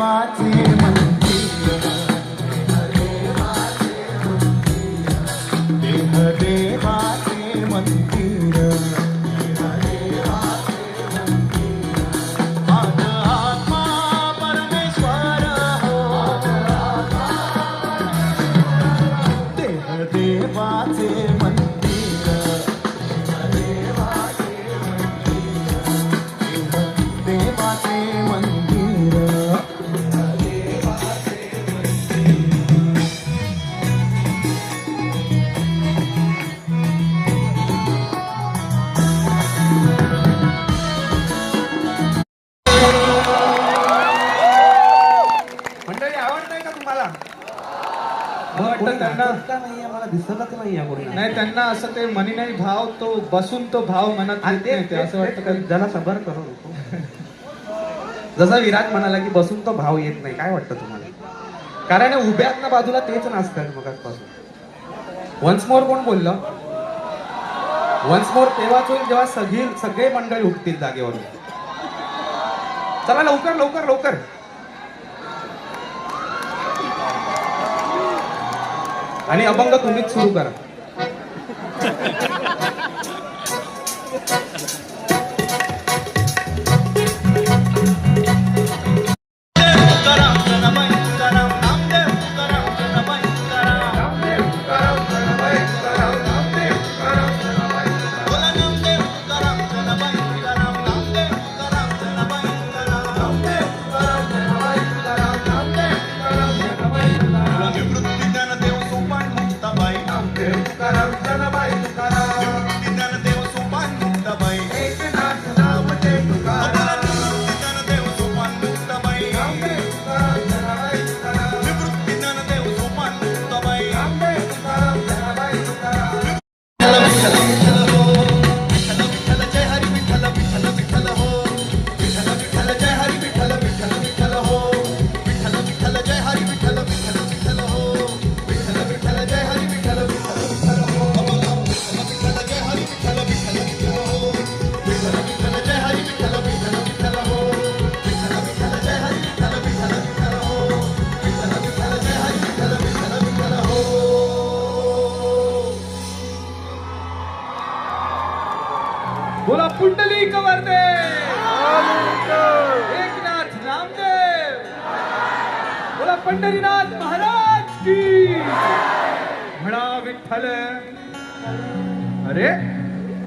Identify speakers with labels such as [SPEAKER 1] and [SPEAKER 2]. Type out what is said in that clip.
[SPEAKER 1] देवाचे मंदिर, देह देवाचे मंदिर, आज आत्मा परमेश्वर हो, देह देवाचे मंदिर, देवाचे मंदिर.
[SPEAKER 2] मंडळी आवडतंय का तुम्हाला?
[SPEAKER 3] वाटतं
[SPEAKER 2] त्यांना
[SPEAKER 3] नाहीये, मला दिसतच नाहीये कोणी.
[SPEAKER 2] नाही, त्यांना असं ते मनी नाही भाव, तो बसून तो भाव मनात
[SPEAKER 3] आणि
[SPEAKER 2] येत नाही. ते असं वाटतं का
[SPEAKER 3] ज्याला सबर करू नको. जसा विराट म्हणाला की बसून तो भाव येत नाही, काय वाटतं तुम्हाला? कारण उभ्यातनं बाजूला तेच नाचतात मगाचपासून. वन्स मोर कोण बोललं? वन्स मोर तेव्हाच होईल जेव्हा सगळे मंडळी उठतील जागेवरून. चला लवकर लवकर लवकर. आणि अभंग तुम्हीच सुरू करा. बोला पुंडलिक वरदे, एकनाथ नामदेव, बोला पंढरीनाथ महाराज की. म्हणा विठ्ठल. अरे